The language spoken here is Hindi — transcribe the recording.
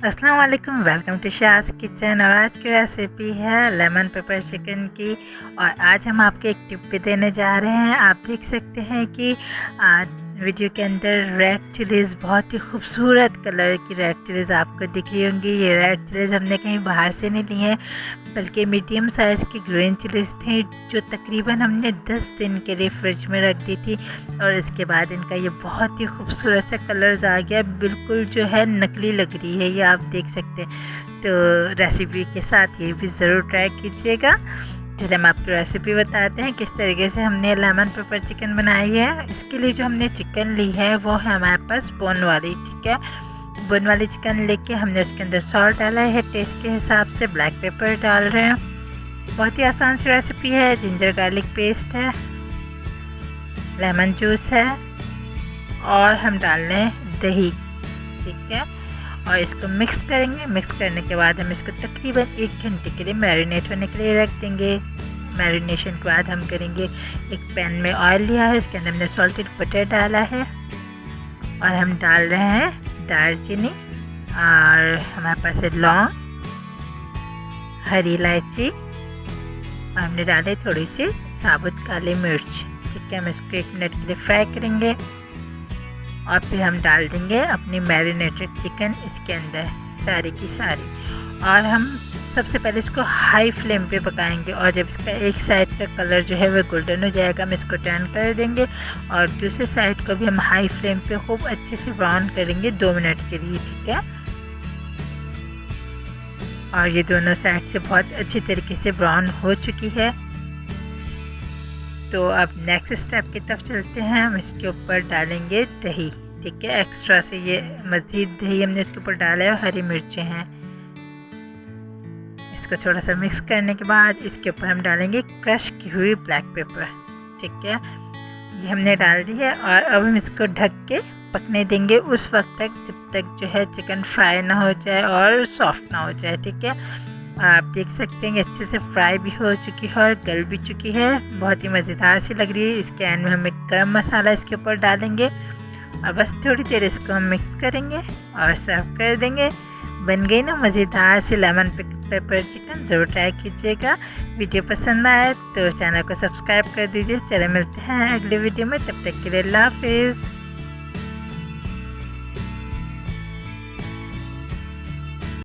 अस्सलाम वालेकुम, वेलकम टू शाज़ किचन। और आज की रेसिपी है लेमन पेपर चिकन की। और आज हम आपको एक टिप भी देने जा रहे हैं। आप देख सकते हैं कि वीडियो के अंदर रेड चिलीज़, बहुत ही खूबसूरत कलर की रेड चिलीज़ आपको दिख रही होंगी। ये रेड चिलीज़ हमने कहीं बाहर से नहीं ली है, बल्कि मीडियम साइज़ की ग्रीन चिलीज़ थी, जो तकरीबन हमने 10 दिन के लिए फ्रिज में रख दी थी। और इसके बाद इनका ये बहुत ही खूबसूरत सा कलर्स आ गया, बिल्कुल जो है नकली लग रही है, ये आप देख सकते हैं। तो रेसिपी के साथ ये भी ज़रूर ट्राई कीजिएगा। चलिए हम आपको रेसिपी बताते हैं किस तरीके से हमने लेमन पेपर चिकन बनाई है। इसके लिए जो हमने चिकन ली है वो है हमारे पास बोन वाली, ठीक है। बोन वाली चिकन लेके हमने उसके अंदर सॉल्ट डाला है, टेस्ट के हिसाब से ब्लैक पेपर डाल रहे हैं। बहुत ही आसान सी रेसिपी है। जिंजर गार्लिक पेस्ट है, लेमन जूस है, और हम डाल रहे हैं दही, ठीक है। और इसको मिक्स करेंगे। मिक्स करने के बाद हम इसको तकरीबन 1 घंटे के लिए मैरिनेट होने के लिए रख देंगे। मैरिनेशन के बाद हम करेंगे, एक पैन में ऑयल लिया है, उसके अंदर हमने सॉल्टेड बटर डाला है, और हम डाल रहे हैं दालचीनी, और हमारे पास है लौंग, हरी इलायची, और हमने डाले थोड़ी सी साबुत काली मिर्च, ठीक है। हम इसको 1 मिनट के लिए फ्राई करेंगे, और फिर हम डाल देंगे अपनी मैरिनेटेड चिकन इसके अंदर सारी की सारी। और हम सबसे पहले इसको हाई फ्लेम पे पकाएंगे, और जब इसका एक साइड का कलर जो है वो गोल्डन हो जाएगा, हम इसको टर्न कर देंगे, और दूसरे साइड को भी हम हाई फ्लेम पे खूब अच्छे से ब्राउन करेंगे 2 मिनट के लिए, ठीक है। और ये दोनों साइड से बहुत अच्छी तरीके से ब्राउन हो चुकी है। तो अब नेक्स्ट स्टेप की तरफ चलते हैं। हम इसके ऊपर डालेंगे दही, ठीक है। एक्स्ट्रा से ये मज़ीद दही हमने इसके ऊपर डाला है, और हरी मिर्चें हैं। इसको थोड़ा सा मिक्स करने के बाद इसके ऊपर हम डालेंगे क्रश की हुई ब्लैक पेपर, ठीक है। ये हमने डाल दी है, और अब हम इसको ढक के पकने देंगे उस वक्त तक जब तक जो है चिकन फ्राई ना हो जाए और सॉफ्ट ना हो जाए, ठीक है। और आप देख सकते हैं कि अच्छे से फ्राई भी हो चुकी है और गल भी चुकी है, बहुत ही मज़ेदार सी लग रही है। इसके एंड में हम एक गरम मसाला इसके ऊपर डालेंगे, और बस थोड़ी देर इसको हम मिक्स करेंगे और सर्व कर देंगे। बन गई ना मज़ेदार सी लेमन पेपर चिकन। ज़रूर ट्राई कीजिएगा। वीडियो पसंद आए तो चैनल को सब्सक्राइब कर दीजिए। चले मिलते हैं अगले वीडियो में, तब तक के लिए अल्लाह हाफिज़।